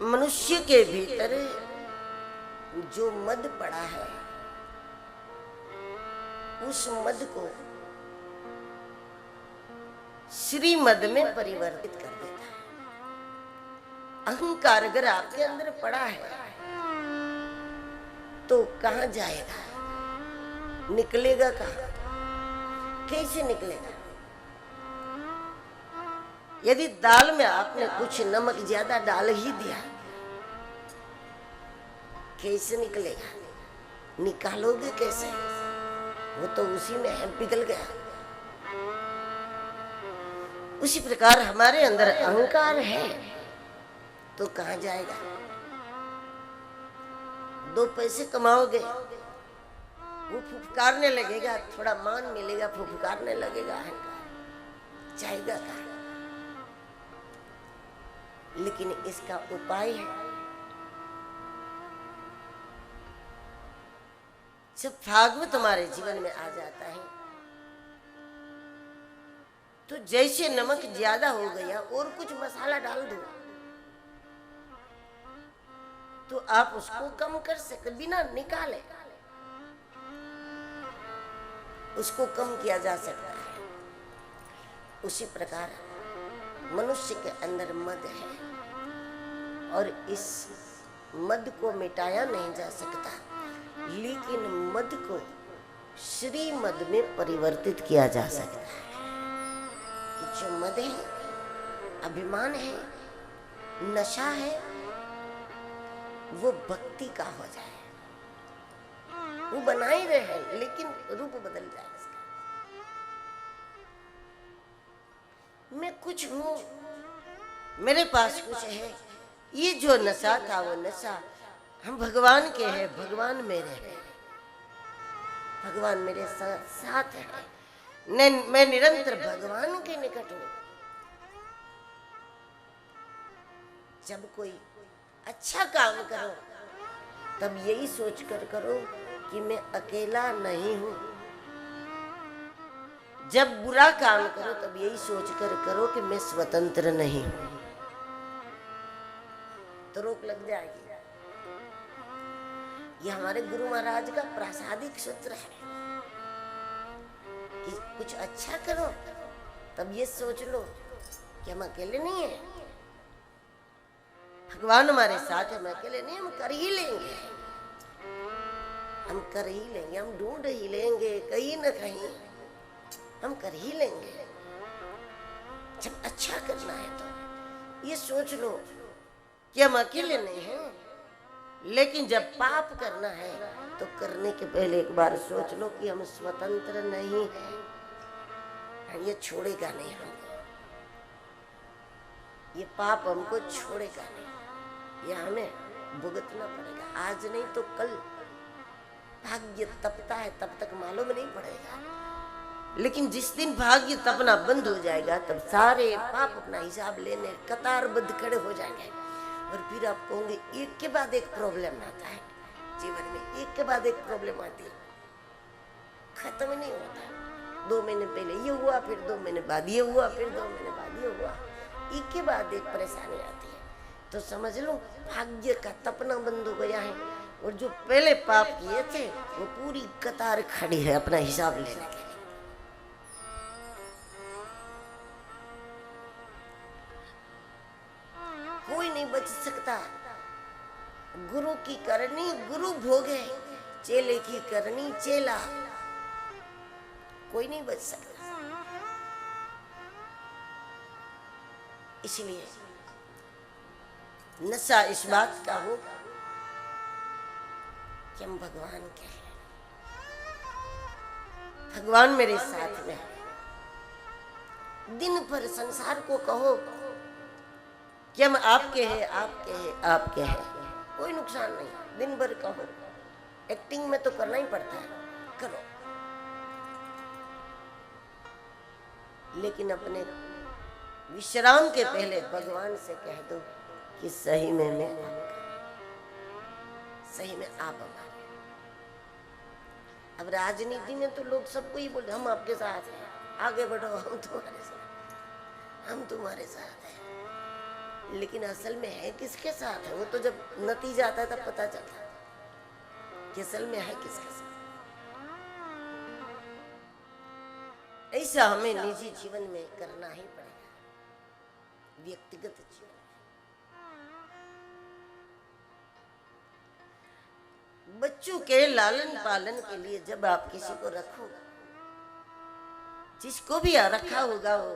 मनुष्य के भीतर जो मद पड़ा है उस मद को श्री मद में परिवर्तित कर देता है। अहंकार अगर आपके अंदर पड़ा है तो कहां जाएगा, निकलेगा कहां, कैसे निकलेगा? यदि दाल में आपने कुछ नमक ज्यादा डाल ही दिया, कैसे निकलेगा? निकालोगे कैसे? वो तो उसी में है, पिघल गया। उसी प्रकार हमारे अंदर अहंकार है तो कहां जाएगा? दो पैसे कमाओगे, वो फुफकारने लगेगा, थोड़ा मान मिलेगा, फुफकारने लगेगा, अहंकार जाएगा कहां? लेकिन इसका उपाय है, जब भागवत हमारे जीवन में आ जाता है तो जैसे नमक ज्यादा हो गया और कुछ मसाला डाल दो तो आप उसको कम कर सकते, बिना निकाले उसको कम किया जा सकता है। उसी प्रकार मनुष्य के अंदर मद है और इस मद को मिटाया नहीं जा सकता, लेकिन मद को श्री मद में परिवर्तित किया जा सकता है। कि जो मद है, अभिमान है, नशा है, वो भक्ति का हो जाए। वो बना ही रहे लेकिन रूप बदल जाए इसका। मैं कुछ हूं, मेरे पास कुछ है, ये जो नशा था वो नशा हम भगवान के हैं, भगवान मेरे हैं, भगवान मेरे साथ है, मैं निरंतर भगवान के निकट हूं। जब कोई अच्छा काम करो तब यही सोच कर करो कि मैं अकेला नहीं हूं। जब बुरा काम करो तब यही सोच कर करो कि मैं स्वतंत्र नहीं हूं, तो रोक लग जाएगी। यह हमारे गुरु महाराज का प्रासादिक सूत्र है कि कुछ अच्छा करो तब ये सोच लो कि हम अकेले नहीं हैं, भगवान हमारे साथ है, हम अकेले नहीं, हम कर ही लेंगे, हम कर ही लेंगे, हम ढूंढ ही लेंगे, कहीं न कहीं हम कर ही लेंगे। जब अच्छा करना है तो ये सोच लो कि हम अकेले नहीं हैं, लेकिन जब पाप करना है तो करने के पहले एक बार सोच लो कि हम स्वतंत्र नहीं हैं, ये छोड़ेगा नहीं हमको, ये पाप हमको छोड़ेगा नहीं, ये हमें भुगतना पड़ेगा। आज नहीं तो कल भाग्य तपता है, तब तक मालूम नहीं पड़ेगा, लेकिन जिस दिन भाग्य तपना बंद हो जाएगा तब सारे पाप अपना हिसाब लेने कतारबद्ध खड़े हो जाएंगे। और फिर आप कहोगे एक के बाद एक प्रॉब्लम आता है जीवन में, एक के बाद एक प्रॉब्लम आती है, खत्म नहीं होता। 2 महीने पहले ये हुआ, फिर 2 महीने बाद ये हुआ, फिर 2 महीने बाद ये हुआ, एक के बाद एक परेशानी आती है। तो समझ लो भाग्य का तपना बंद हो गया है और जो पहले पाप किए थे वो पूरी कतार खड़ी है अपना हिसाब लेने के लिए। कोई नहीं बच सकता। गुरु की करनी गुरु भोगे, चेले की करनी चेला, कोई नहीं बच सकता। इसलिए नशा इस बात का हो कि हम भगवान के हैं, भगवान मेरे साथ में है। दिन भर संसार को कहो कि हम आपके हैं, आपके हैं, आपके हैं, कोई नुकसान नहीं। दिन भर कहो, एक्टिंग में तो करना ही पड़ता है, करो, लेकिन अपने विश्राम के पहले भगवान से कह दो कि सही में मैं आपका, सही में आप हमारे। अब राजनीति में तो लोग सबको ही बोलते हम आपके साथ हैं, आगे बढ़ो, हम तुम्हारे साथ, हम तुम्हारे साथ हैं। लेकिन असल में है किसके साथ है, वो तो जब नतीजा आता है तब पता चलता है कि असल में है किसके साथ। ऐसा हमें निजी जीवन में करना ही पड़ेगा, व्यक्तिगत जीवन। बच्चों के लालन पालन के लिए जब आप किसी को रखो, जिसको भी रखा होगा वो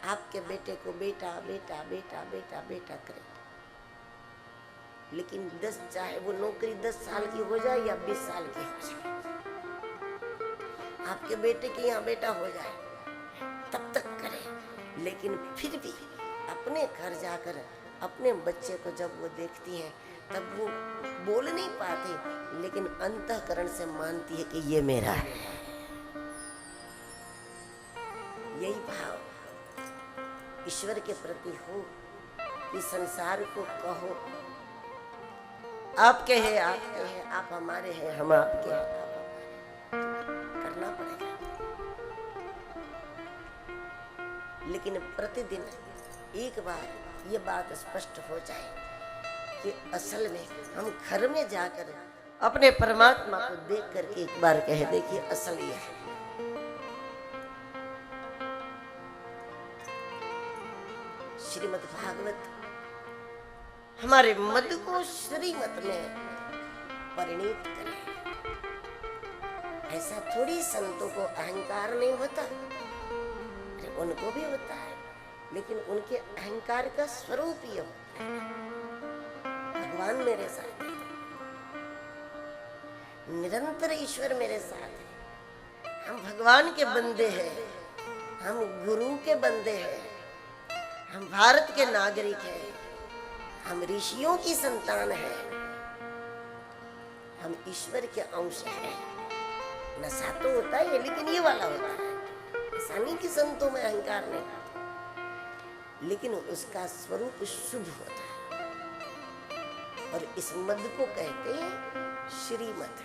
आपके बेटे को बेटा बेटा बेटा बेटा बेटा करे, लेकिन 10 चाहे वो नौकरी 10 साल की हो जाए या 20 साल की हो जाए, आपके बेटे के यहाँ बेटा हो जाए तब तक करे। लेकिन फिर भी अपने घर जाकर अपने बच्चे को जब वो देखती हैं तब वो बोल नहीं पाते, लेकिन अंतःकरण से मानती है कि ये मेरा है। यही भाव ईश्वर के प्रति हो कि संसार को कहो आपके हैं, आपके हैं, आप हमारे हैं, हम आपके हैं, आप हमारे, करना पड़ेगा। लेकिन प्रतिदिन एक बार ये बात स्पष्ट हो जाए कि असल में हम घर में जाकर अपने परमात्मा को देख करके एक बार कह दे कि असल ये है। श्रीमद् भागवत हमारे मद को श्रीमत में परिणीत करे। ऐसा थोड़ी संतों को अहंकार नहीं होता, अरे उनको भी होता है, लेकिन उनके अहंकार का स्वरूप ये होता है भगवान मेरे साथ है, निरंतर ईश्वर मेरे साथ है, हम भगवान के बंदे हैं, हम गुरु के बंदे हैं, हम भारत के नागरिक हैं, हम ऋषियों की संतान हैं, हम ईश्वर के अंश हैं। नशा तो होता है लेकिन ये वाला होता है, ऐसा नहीं कि संतों में अहंकार नहीं, लेकिन उसका स्वरूप शुभ होता है। और इस मद को कहते हैं श्रीमत।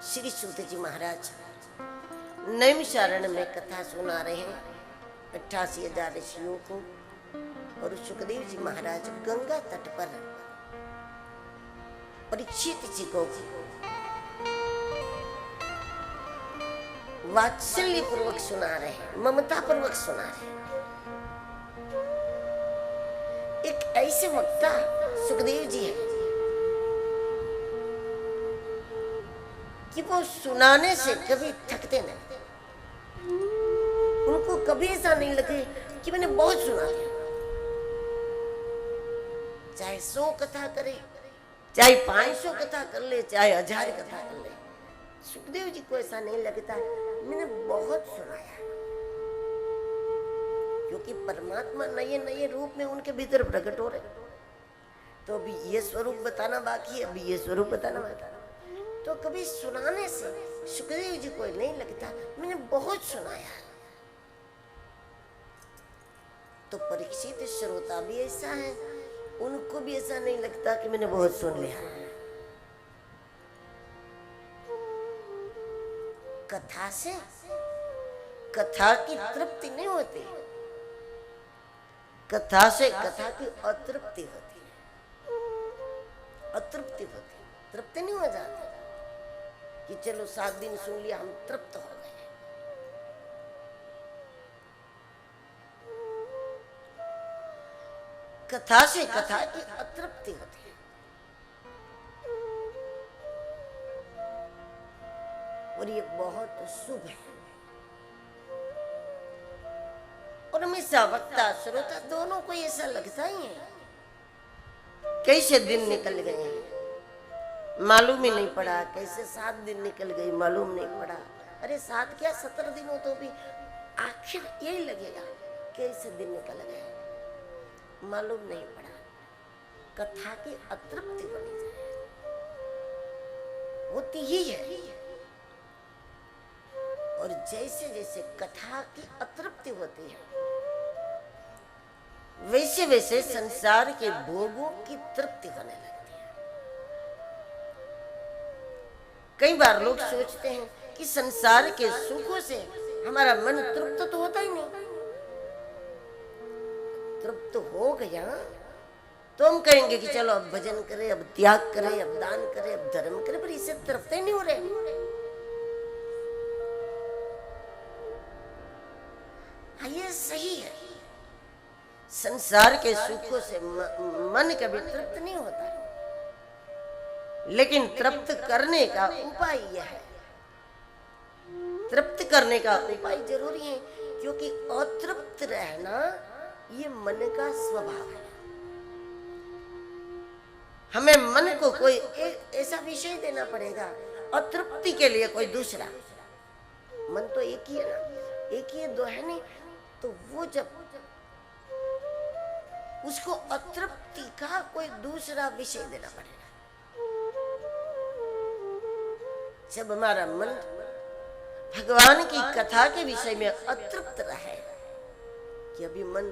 श्री सूत जी महाराज नैमिषारण्य में कथा सुना रहे हैं 88,000 ऋषियों को, और सुखदेव जी महाराज गंगा तट पर परीक्षित जी को वात्सल्य पूर्वक सुना रहे हैं, ममता पूर्वक सुना रहे हैं। एक ऐसे वक्ता सुखदेव जी है कि वो सुनाने से कभी थकते नहीं, उनको कभी ऐसा नहीं लगे कि मैंने बहुत सुना दिया। चाहे 100 कथा करे, चाहे 500 कथा कर ले, चाहे 1000 कथा कर ले, सुखदेव जी को ऐसा नहीं लगता मैंने बहुत सुनाया, क्योंकि परमात्मा नए नए रूप में उनके भीतर प्रकट हो रहे। तो अभी ये स्वरूप बताना बाकी है, अभी ये स्वरूप बताना बाकी है। तो कभी सुनाने से सुखदेव जी को नहीं लगता मैंने बहुत सुनाया। तो परीक्षित श्रोता भी ऐसा है, उनको भी ऐसा नहीं लगता कि मैंने बहुत सुन लिया। कथा से कथा की तृप्ति नहीं होती, कथा से कथा की अतृप्ति होती है, अतृप्ति होती है, तृप्ति नहीं हो जाती कि चलो 7 दिन सुन लिया हम तृप्त हो गए। कथा से कथा की अतृप्ति होती है। और ये बहुत शुभ है। और हमेशा वक्ता श्रोता दोनों को ऐसा लगता ही है कैसे दिन निकल गए मालूम ही नहीं पड़ा, कैसे 7 दिन निकल गए मालूम नहीं पड़ा। अरे 7 क्या 17 दिन हो तो भी आखिर यही लगेगा कैसे दिन निकल गए मालूम नहीं पड़ा। कथा की अतृप्ति बनी जाए होती ही है। और जैसे जैसे कथा की अतृप्ति होती है वैसे वैसे संसार के भोगों की तृप्ति होने लगती है। कई बार लोग सोचते हैं कि संसार के सुखों से हमारा मन तृप्त तो होता ही नहीं, तृप्त हो गया तो हम कहेंगे कि चलो अब भजन करें, अब त्याग करें, अब दान करें, अब धर्म करें, पर इससे तृप्त ही नहीं हो रहे। हाँ, ये सही है, संसार के सुखों से मन कभी तृप्त नहीं होता, लेकिन तृप्त करने का उपाय यह है। तृप्त करने का उपाय जरूरी है, क्योंकि अतृप्त रहना ये मन का स्वभाव है। हमें मन को कोई एक ऐसा विषय देना पड़ेगा, अतृप्ति के लिए कोई दूसरा। मन तो एक ही है ना, एक ही है, दो है नहीं। तो वो जब उसको अतृप्ति का कोई दूसरा विषय देना पड़ेगा। जब हमारा मन भगवान की कथा के विषय में अतृप्त रहे कि अभी मन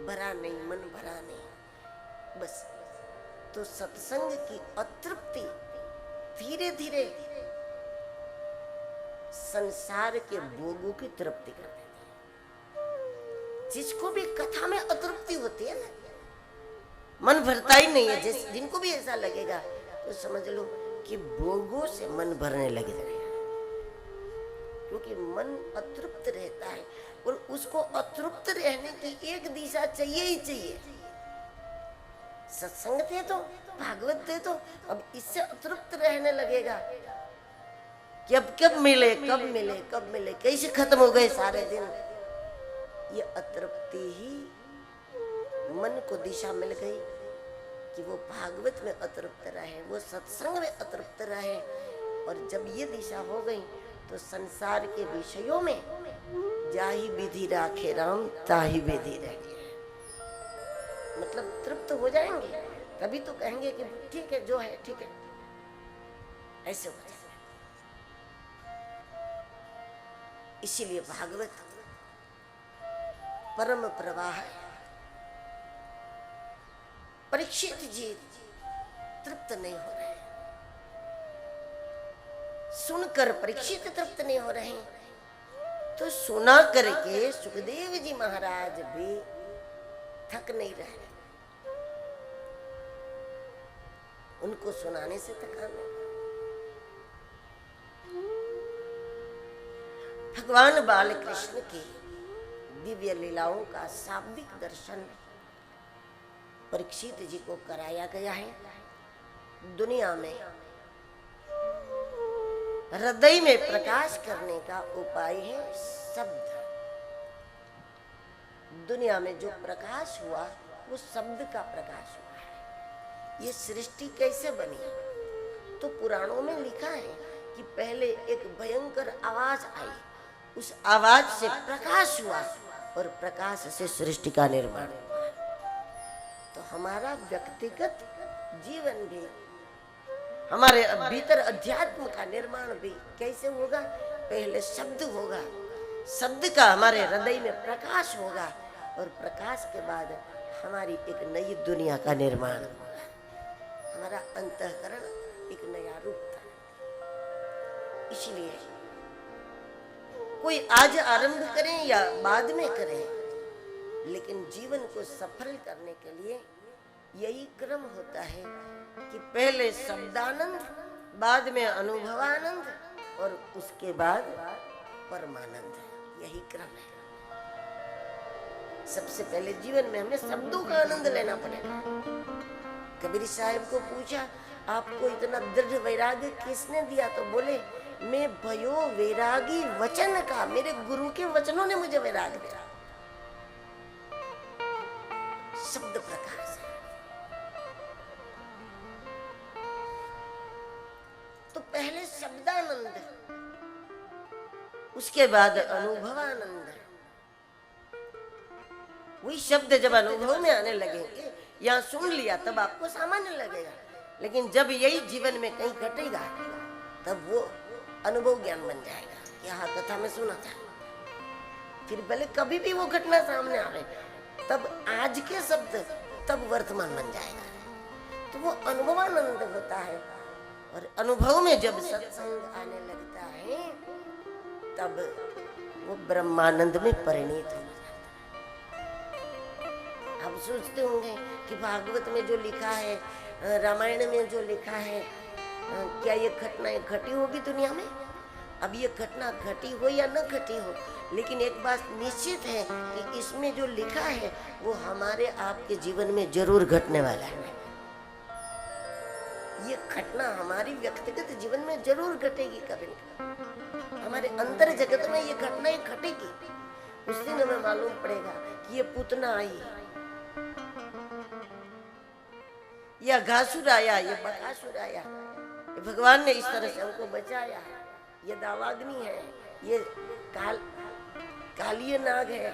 भरा नहीं, मन भरा नहीं, बस, तो सत्संग की अतृप्ति धीरे धीरे संसार के भोगों की तृप्ति कर देती है। जिसको भी कथा में अतृप्ति होती है ना, मन भरता ही नहीं है, जिनको भी ऐसा लगेगा तो समझ लो कि भोगों से मन भरने लगे रहेगा, क्योंकि मन अतृप्त रहता है और उसको अतृप्त रहने की एक दिशा चाहिए ही चाहिए। सत्संग थे तो, भागवत थे तो, अब इससे अतृप्त रहने लगेगा कि अब कब मिले, कब मिले, कब मिले, कैसे खत्म हो गए सारे दिन। ये अतृप्ति ही मन को दिशा मिल गई कि वो भागवत में अतृप्त रहे, वो सत्संग में अतृप्त रहे। और जब ये दिशा हो गई तो संसार के विषयों में जाहि विधि राखे राम ताहि विधि रह गया, मतलब तृप्त हो जाएंगे, तभी तो कहेंगे कि ठीक है, जो है ठीक है, ऐसे हो जाएगा। इसीलिए भागवत परम प्रवाह है। परीक्षित जी तृप्त नहीं हो रहे, सुनकर परीक्षित तृप्त नहीं हो रहे, तो सुना करके सुखदेव जी महाराज भी थक नहीं रहे। उनको सुनाने से थकान नहीं। भगवान बाल कृष्ण की दिव्य लीलाओं का शाब्दिक दर्शन परीक्षित जी को कराया गया है। दुनिया में हृदय में प्रकाश करने का उपाय है शब्द। दुनिया में जो प्रकाश हुआ वो शब्द का प्रकाश हुआ है। ये सृष्टि कैसे बनी, तो पुराणों में लिखा है कि पहले एक भयंकर आवाज आई, उस आवाज से प्रकाश हुआ और प्रकाश से सृष्टि का निर्माण हुआ। तो हमारा व्यक्तिगत जीवन भी, हमारे भीतर अध्यात्म का निर्माण भी कैसे होगा, पहले शब्द होगा, शब्द का हमारे हृदय में प्रकाश होगा और प्रकाश के बाद हमारी एक नई दुनिया का निर्माण होगा। हमारा अंतःकरण एक नया रूप था। इसलिए कोई आज आरंभ करें या बाद में करें, लेकिन जीवन को सफल करने के लिए यही क्रम होता है कि पहले शब्दानंद, बाद में अनुभवानंद और उसके बाद परमानंद। यही क्रम है। सबसे पहले जीवन में हमें शब्दों का आनंद लेना पड़ेगा। कबीर साहब को पूछा, आपको इतना दृढ़ वैराग्य किसने दिया? तो बोले, मैं भयो वैरागी वचन का, मेरे गुरु के वचनों ने मुझे वैराग्य दिया। शब्द प्रकाश है। तो पहले शब्दानंद, उसके बाद अनुभवानंद। वही शब्द जब अनुभव में आने लगेंगे, यहाँ सुन लिया तब आपको सामान्य लगेगा, लेकिन जब यही जीवन में कहीं घटेगा तब वो अनुभव ज्ञान बन जाएगा कि हाँ, कथा में सुना था। फिर भले कभी भी वो घटना सामने आवे, तब आज के शब्द तब वर्तमान बन जाएगा। तो वो अनुभवानंद होता है। और अनुभव में जब सत्संग आने लगता है तब वो ब्रह्मानंद में परिणित हो जाता है। आप सोचते होंगे कि भागवत में जो लिखा है, रामायण में जो लिखा है, क्या ये घटनाएं घटी होगी दुनिया में? अब ये घटना घटी हो या न घटी हो, लेकिन एक बात निश्चित है कि इसमें जो लिखा है वो हमारे आपके जीवन में जरूर घटने वाला है। ये घटना हमारी व्यक्तिगत जीवन में जरूर घटेगी, कभी हमारे अंतर जगत में ये घटनाएं घटेगी। उस दिन हमें मालूम पड़ेगा कि ये पूतना आई, ये अघासुर आया, ये बकासुर आया, ये भगवान ने इस तरह से हमको बचाया, ये दावाग्नि है, ये कालिय नाग है।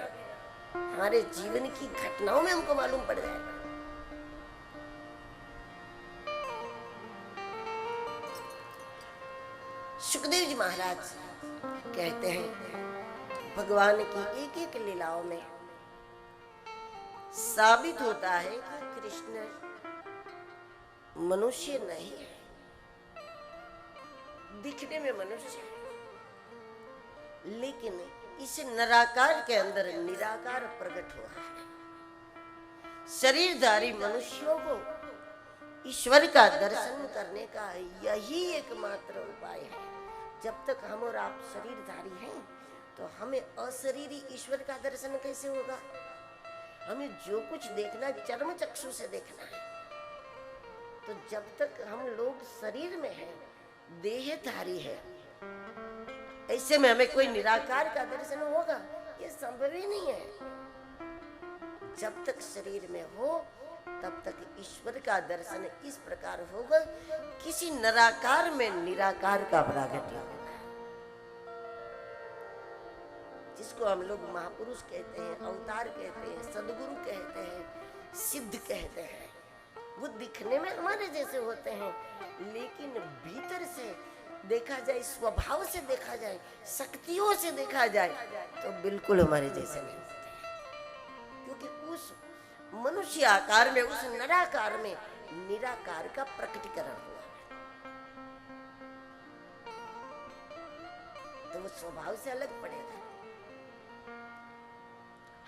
हमारे जीवन की घटनाओं में हमको मालूम पड़ जाएगा। सुखदेव जी महाराज कहते हैं भगवान की एक एक लीलाओं में साबित होता है कि कृष्ण मनुष्य नहीं है, दिखने में मनुष्य है, लेकिन इस निराकार के अंदर निराकार प्रकट हुआ है। शरीरधारी मनुष्यों को ईश्वर का दर्शन करने का यही एकमात्र उपाय है। जब तक हम और आप शरीरधारी हैं तो हमें अशरीरी ईश्वर का दर्शन कैसे होगा? हमें जो कुछ देखना चर्म चक्षु से देखना है। तो जब तक हम लोग शरीर में हैं, देहधारी है, ऐसे में हमें कोई निराकार का दर्शन होगा? ये संभव ही नहीं है। जब तक शरीर में हो तब तक ईश्वर का दर्शन इस प्रकार होगा, किसी निराकार में निराकार का प्रागट्य होगा, जिसको हम लोग महापुरुष कहते हैं, अवतार कहते हैं, सदगुरु कहते हैं, सिद्ध कहते हैं। वो दिखने में हमारे जैसे होते हैं, लेकिन भीतर से देखा जाए, स्वभाव से देखा जाए, शक्तियों से देखा जाए तो बिल्कुल हमारे जैसे नहीं होते। क्योंकि उस मनुष्य आकार में, उस निराकार में निराकार का प्रकटीकरण हुआ तो वो स्वभाव से अलग पड़ेगा।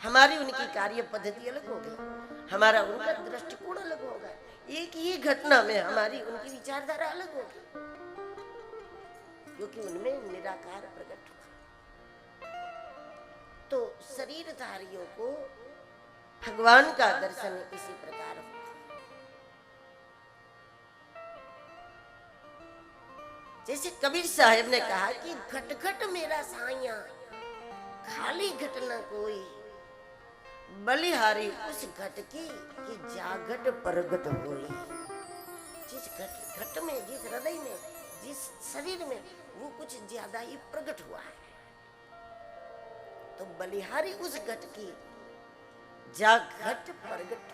हमारी उनकी कार्य पद्धति अलग होगी, हमारा उनका दृष्टिकोण अलग होगा। एक ही घटना में हमारी उनकी विचारधारा अलग होगी, क्योंकि उनमें निराकार प्रकट हुआ। तो शरीरधारियों को भगवान का दर्शन इसी प्रकार होगा। जैसे कबीर साहब ने कहा कि घट घट मेरा साइया, खाली घट न कोई, बलिहारी उस घट की कि जागट परगट होई। जिस घट में, जिस हृदय में, जिस शरीर में वो कुछ ज्यादा ही प्रकट हुआ है, तो बलिहारी उस घट की जागट प्रगट।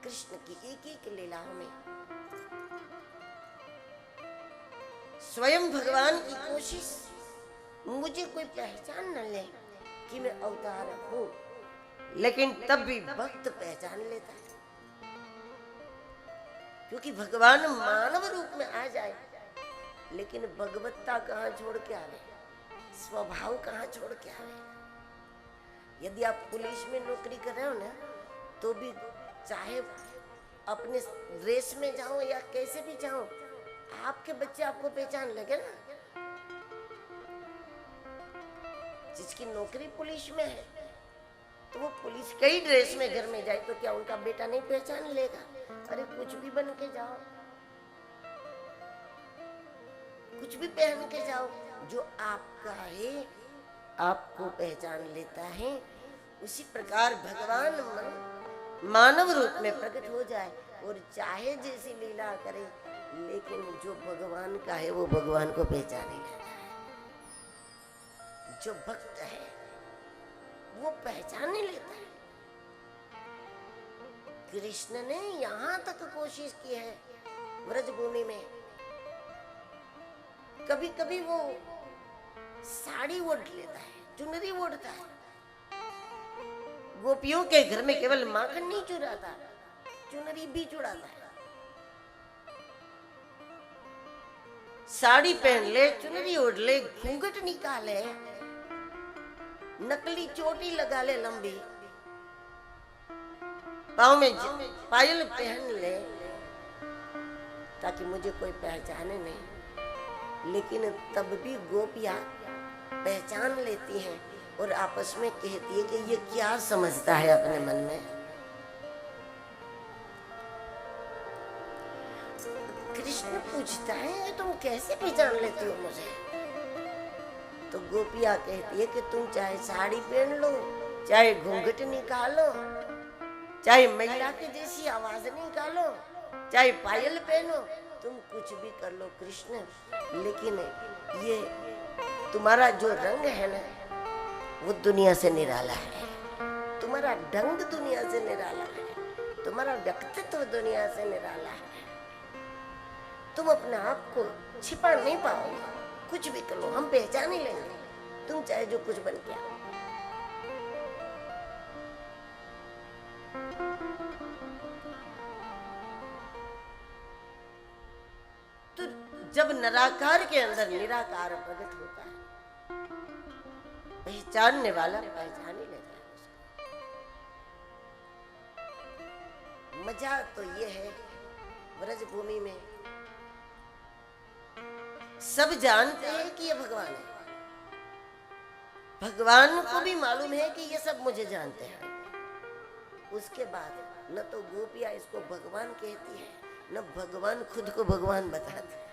कृष्ण की एक एक लीलाओं में स्वयं भगवान की कोशिश, मुझे कोई पहचान न ले कि मैं अवतार हूं, लेकिन तब भी भक्त पहचान लेता है। क्योंकि भगवान मानव रूप में आ जाए, लेकिन भगवत्ता कहां छोड़ के आवे, स्वभाव कहां छोड़ के आवे। यदि आप पुलिस में नौकरी कर रहे हो ना, तो भी चाहे अपने रेस में जाओ या कैसे भी जाओ, आपके बच्चे आपको पहचान लगे ना। जिसकी नौकरी पुलिस में है तो वो पुलिस के ही ड्रेस में घर में जाए तो क्या उनका बेटा नहीं पहचान लेगा? अरे कुछ भी बन के जाओ, कुछ भी पहन के जाओ, जो आपका है आपको पहचान लेता है। उसी प्रकार भगवान मानव रूप में प्रकट हो जाए और चाहे जैसी लीला करे, लेकिन जो भगवान का है वो भगवान को पहचाने लेता है। जो भक्त है वो पहचाने लेता है। कृष्ण ने यहां तक कोशिश की है व्रज भूमि में, कभी कभी वो साड़ी ओढ़ लेता है, चुनरी ओढ़ता है। गोपियों के घर में केवल माखन नहीं चुराता, चुनरी भी चुराता है। साड़ी पहन ले, चुनरी ओढ़ ले, घूंघट निकाले, नकली चोटी लगा ले लंबी, पाँव में पायल पहन ले ताकि मुझे कोई पहचाने नहीं, लेकिन तब भी गोपियां पहचान लेती हैं और आपस में कहती है कि ये क्या समझता है अपने मन में। कृष्ण पूछता है तुम कैसे पहचान लेती हो मुझे? तो गोपियां कहती है कि तुम चाहे साड़ी पहन लो, चाहे घूंघट निकालो, चाहे महिला की जैसी आवाज निकालो, चाहे पायल पहनो, तुम कुछ भी कर लो कृष्ण, लेकिन ये तुम्हारा जो रंग है ना वो दुनिया से निराला है, तुम्हारा ढंग दुनिया से निराला है, तुम्हारा व्यक्तित्व दुनिया से निराला है। तुम अपने आप को छिपा नहीं पाओगे, कुछ भी कर लो हम पहचान ही लेंगे, तुम चाहे जो कुछ बन के आओ। तो जब निराकार के अंदर निराकार प्रकट होता है, पहचानने वाला पहचान ही लेता है उसको। मजा तो ये है व्रज भूमि में सब जानते हैं कि ये भगवान है, भगवान को भी मालूम है कि ये सब मुझे जानते हैं। उसके बाद न तो गोपियां इसको भगवान कहती है, न भगवान खुद को भगवान बताते हैं,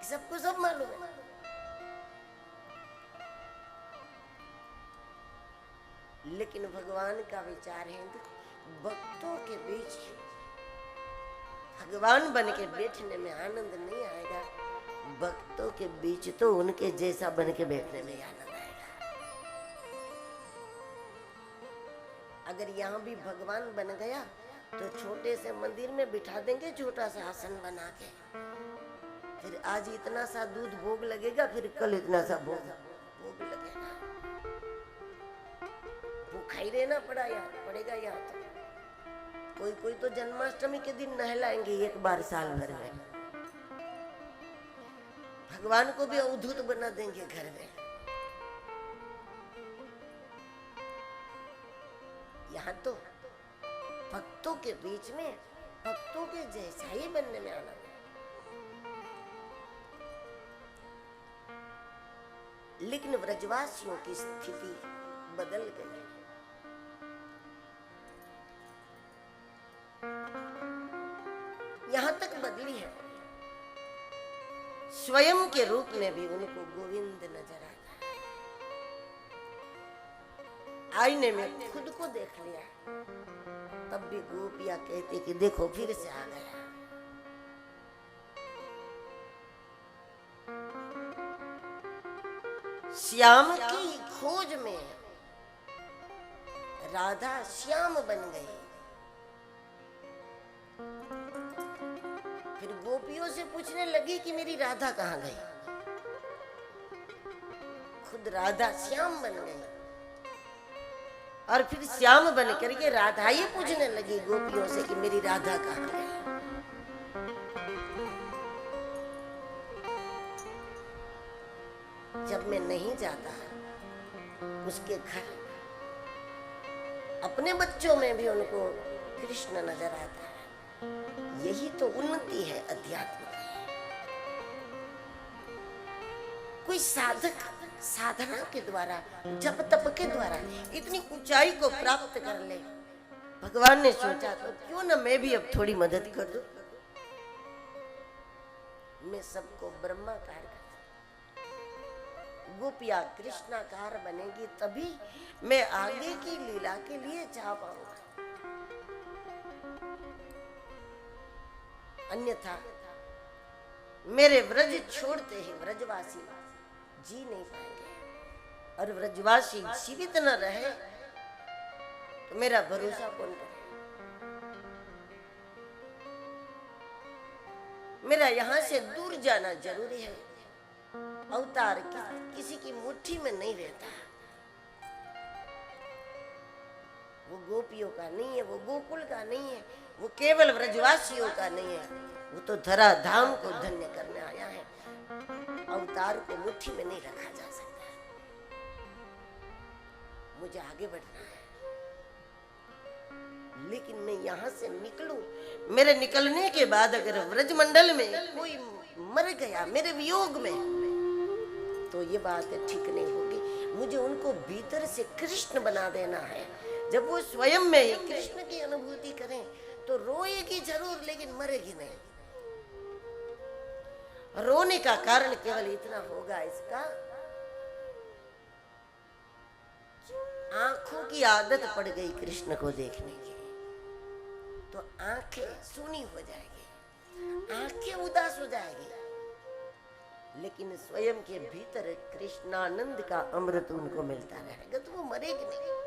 सबको सब मालूम है। लेकिन भगवान का विचार है भक्तों के बीच भगवान बन के बैठने में आनंद नहीं आएगा, भक्तों के बीच तो उनके जैसा बन के बैठने में आनंद आएगा। अगर यहाँ भी भगवान बन गया तो छोटे से मंदिर में बिठा देंगे, छोटा सा आसन बना के, फिर आज इतना सा दूध भोग लगेगा, फिर कल इतना सा भोग लगेगा, भूखा ही रहना पड़ेगा यहाँ तो। कोई तो जन्माष्टमी के दिन नहलाएंगे एक बार साल भर में, भगवान को भी अवधूत बना देंगे घर में। यहाँ तो भक्तों के बीच में भक्तों के जैसा ही बनने में आना है। लेकिन व्रजवासियों की स्थिति बदल गई। यहां तक बदली है, स्वयं के रूप में भी उनको गोविंद नजर आता है। आईने में खुद को देख लिया, तब भी गोपियां कहती कि देखो फिर से आ गया। श्याम की खोज में राधा श्याम बन गई। फिर गोपियों से पूछने लगी कि मेरी राधा कहाँ गई। खुद राधा श्याम बन गई और फिर श्याम बन करके राधा ही पूछने लगी गोपियों से कि मेरी राधा कहाँ गई। जब मैं नहीं जाता उसके घर, अपने बच्चों में भी उनको कृष्ण नजर आता है। यही तो उन्नति है अध्यात्म की। कोई साधक साधना के द्वारा, जप तप के द्वारा इतनी ऊंचाई को प्राप्त कर ले, भगवान ने सोचा तो क्यों ना मैं भी अब थोड़ी मदद कर दूं। मैं सबको ब्रह्माकार कर, गोपिया कृष्णाकार बनेगी तभी मैं आगे की लीला के लिए जा पाऊंगा। अन्यथा मेरे व्रज छोड़ते ही व्रजवासी जी नहीं पाएंगे, और व्रजवासी जीवित न रहे तो मेरा भरोसा कौन करे। मेरा यहाँ से दूर जाना जरूरी है। अवतार किसी की मुट्ठी में नहीं रहता, वो गोपियों का नहीं है, वो गोकुल का नहीं है, वो केवल व्रजवासियों का नहीं है, वो तो धरा धाम को धन्य करने आया है। अवतार को मुट्ठी में नहीं रखा जा सकता। मुझे आगे बढ़ना है, लेकिन मैं यहाँ से निकलूं, मेरे निकलने के बाद अगर व्रजमंडल में कोई मर गया मेरे वियोग में, तो ये बात ठीक नहीं होगी। मुझे उनको भीतर से कृष्ण बना देना है। जब वो स्वयं में ही कृष्ण की अनुभूति करें तो रोएगी जरूर, लेकिन मरेगी नहीं। रोने का कारण केवल इतना होगा इसका, आंखों की आदत पड़ गई कृष्ण को देखने की, तो आंखें सूनी हो जाएगी, आंखें उदास हो जाएगी। लेकिन स्वयं के भीतर कृष्णानंद का अमृत उनको मिलता रहेगा, तो वो मरेगी नहीं।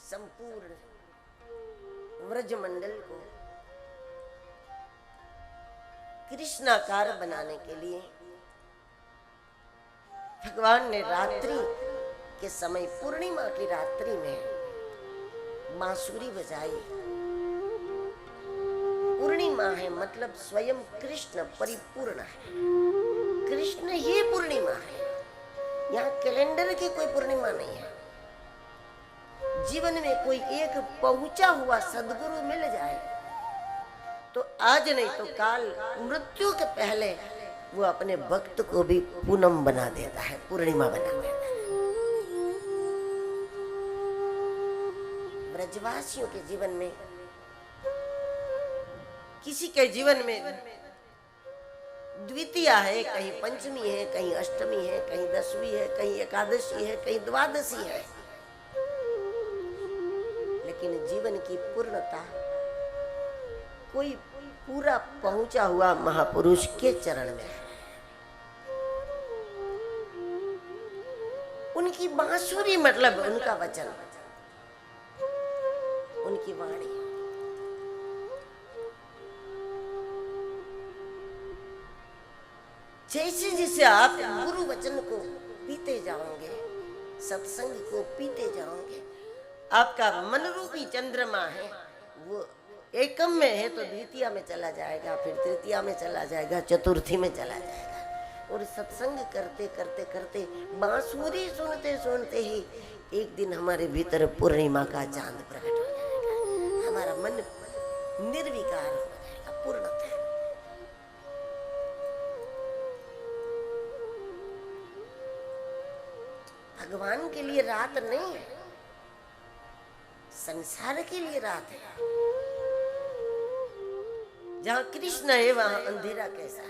संपूर्ण व्रजमंडल को कृष्णाकार बनाने के लिए भगवान ने रात्रि के समय, पूर्णिमा की रात्रि में बांसुरी बजाई। पूर्णिमा है मतलब स्वयं कृष्ण परिपूर्ण है, कृष्ण ही पूर्णिमा है। यहाँ कैलेंडर की कोई पूर्णिमा नहीं है। जीवन में कोई एक पहुंचा हुआ सद्गुरु मिल जाए तो आज नहीं तो काल, मृत्यु के पहले वो अपने भक्त को भी पूनम बना देता है, पूर्णिमा बना देता है। ब्रजवासियों के जीवन में, किसी के जीवन में द्वितीया है, कहीं पंचमी है, कहीं अष्टमी है, कहीं दसवीं है, कहीं एकादशी है, कहीं द्वादशी है, लेकिन जीवन की पूर्णता कोई पूरा पहुंचा हुआ महापुरुष के चरण में है। उनकी बांसुरी मतलब उनका वचन, उनकी वाणी। जैसे जैसे आप गुरु वचन को पीते जाओगे, सत्संग को पीते जाओगे, आपका मन रूपी चंद्रमा है वो एकम में है तो द्वितीया में चला जाएगा, फिर तृतीया में चला जाएगा, चतुर्थी में चला जाएगा। और सत्संग करते करते करते, बांसुरी सुनते सुनते ही एक दिन हमारे भीतर पूर्णिमा का चांद प्रकट हो जाएगा, हमारा मन निर्विकार हो जाएगा, पूर्णतः। भगवान के लिए रात नहीं है, संसार के लिए रात है। जहां कृष्ण है वहां अंधेरा कैसा?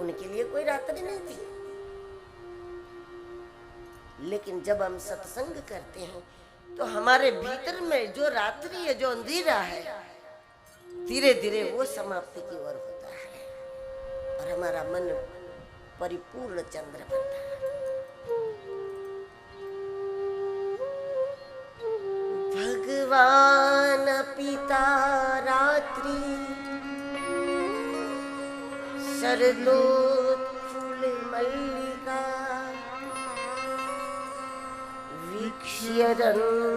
उनके लिए कोई रात्रि नहीं थी। लेकिन जब हम सत्संग करते हैं तो हमारे भीतर में जो रात्रि है, जो अंधेरा है, धीरे धीरे वो समाप्ति की ओर होता है और हमारा मन परिपूर्ण चंद्र बनता है। भगवान पिता रात्रि शरदोत्फुल्ल मल्लिका वीक्ष्यरन्तु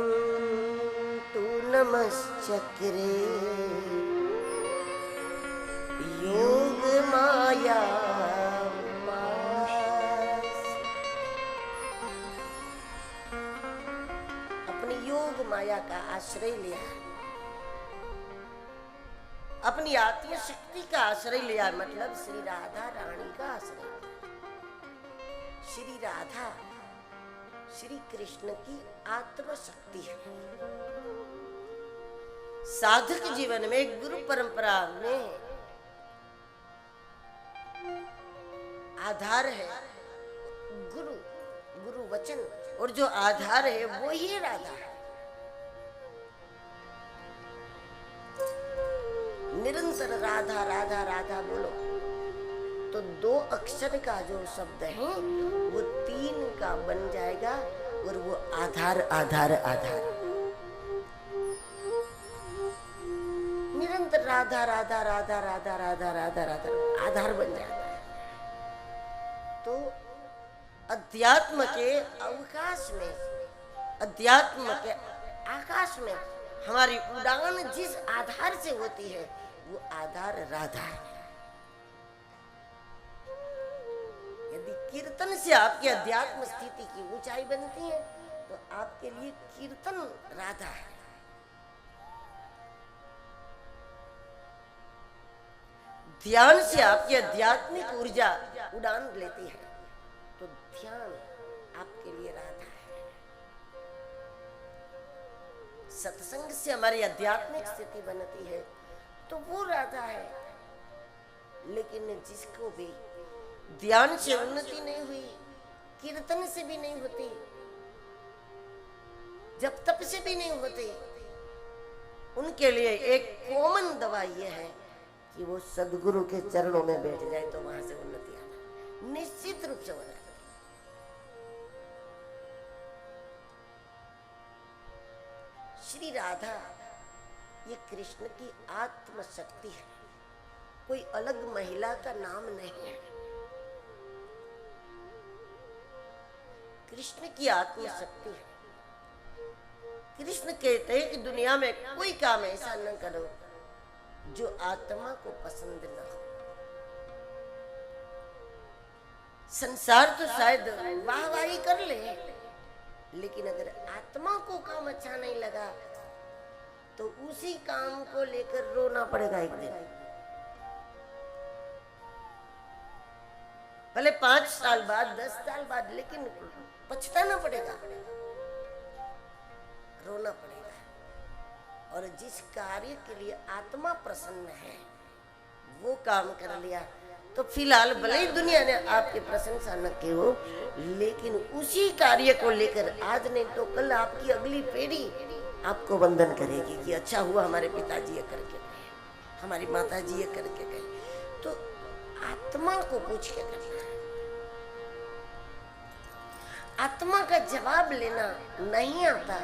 नमश्चक्रे योग माया। माया का आश्रय लिया, अपनी आत्म शक्ति का आश्रय लिया, मतलब श्री राधा रानी का आश्रय लिया। श्री राधा श्री कृष्ण की आत्म शक्ति है। साधक जीवन में गुरु परंपरा में आधार है गुरु, गुरु वचन, और जो आधार है वो ही राधा है। निरंतर राधा राधा राधा बोलो तो 2 अक्षर का जो शब्द है वो 3 का बन जाएगा, और वो आधार आधार आधार। निरंतर राधा राधा राधा राधा राधा राधा राधा आधार बन जाता है। तो अध्यात्म के अवकाश में, अध्यात्म के आकाश में हमारी उड़ान जिस आधार से होती है वो आधार राधा है। यदि कीर्तन से आपकी अध्यात्म स्थिति की ऊंचाई बनती है, तो आपके लिए कीर्तन राधा है। ध्यान से आपकी आध्यात्मिक ऊर्जा उड़ान लेती है, तो ध्यान आपके लिए राधा है। सत्संग से हमारी आध्यात्मिक स्थिति बनती है, तो वो राधा है। लेकिन जिसको भी ध्यान से उन्नति नहीं हुई, कीर्तन से भी नहीं होती, जब तप से भी नहीं होती, उनके लिए एक कॉमन दवा यह है कि वो सदगुरु के चरणों में बैठ जाए, तो वहां से उन्नति आना निश्चित रूप से हो जाती है। श्री राधा ये कृष्ण की आत्म शक्ति है, कोई अलग महिला का नाम नहीं है। कृष्ण की आत्म शक्ति है। कृष्ण कहते हैं कि दुनिया में कोई काम ऐसा न करो जो आत्मा को पसंद न हो। संसार तो शायद वाहवाही कर ले, लेकिन अगर आत्मा को काम अच्छा नहीं लगा तो उसी काम को लेकर रोना पड़ेगा एक दिन। भले 5 साल बाद, 10 साल बाद, लेकिन पछताना पड़ेगा, रोना पड़ेगा। और जिस कार्य के लिए आत्मा प्रसन्न है वो काम कर लिया, तो फिलहाल भले ही दुनिया ने आपकी प्रशंसा न की हो, लेकिन उसी कार्य को लेकर आज नहीं तो कल आपकी अगली पीढ़ी आपको वंदन करेगी कि अच्छा हुआ हमारे पिताजी ये करके गए, हमारी माताजी ये करके गए। तो आत्मा को पूछ के करना है। आत्मा का जवाब लेना नहीं आता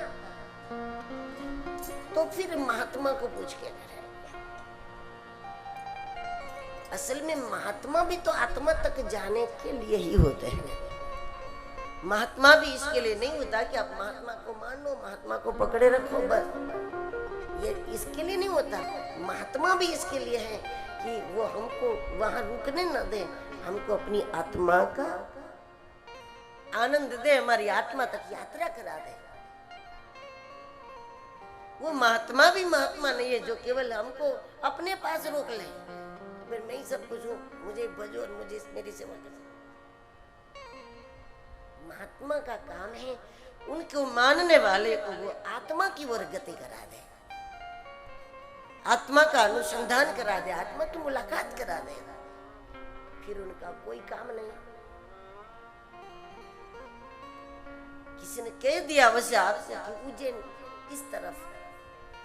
तो फिर महात्मा को पूछ के करें। असल में महात्मा भी तो आत्मा तक जाने के लिए ही होते हैं। महात्मा भी इसके लिए नहीं होता कि आप महात्मा को मान लो, महात्मा को पकड़े रखो, बस ये इसके लिए नहीं होता। महात्मा भी इसके लिए है कि वो हमको वहां रुकने न दे, हमको अपनी आत्मा का आनंद दे, हमारी आत्मा तक यात्रा करा दे। वो महात्मा भी महात्मा नहीं है जो केवल हमको अपने पास रोक ले, फिर मैं ही सब कुछ हूँ, मुझे भजो और मुझे मेरी सेवा करो। महात्मा का काम है उनको मानने वाले को वो आत्मा की ओर गति करा दे, आत्मा का अनुसंधान करा दे, आत्मा की मुलाकात करा दे। फिर उनका कोई काम नहीं। किसी ने कह दिया वैसे आपसे कि उज्जैन इस तरफ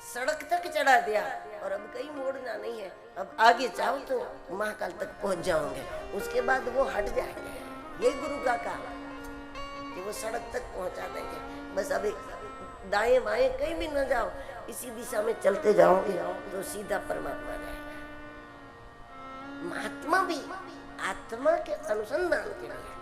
सड़क तक चढ़ा दिया और अब कहीं मोड़ना नहीं है, अब आगे जाओ तो महाकाल तक पहुंच जाओगे, उसके बाद वो हट जाएंगे। ये गुरु का काम कि वो सड़क तक पहुंचा देंगे। बस अभी दाएं बाएं कहीं भी न जाओ, इसी दिशा में चलते जाओगे तो सीधा परमात्मा जाएगा। महात्मा भी आत्मा के अनुसंधान के लिए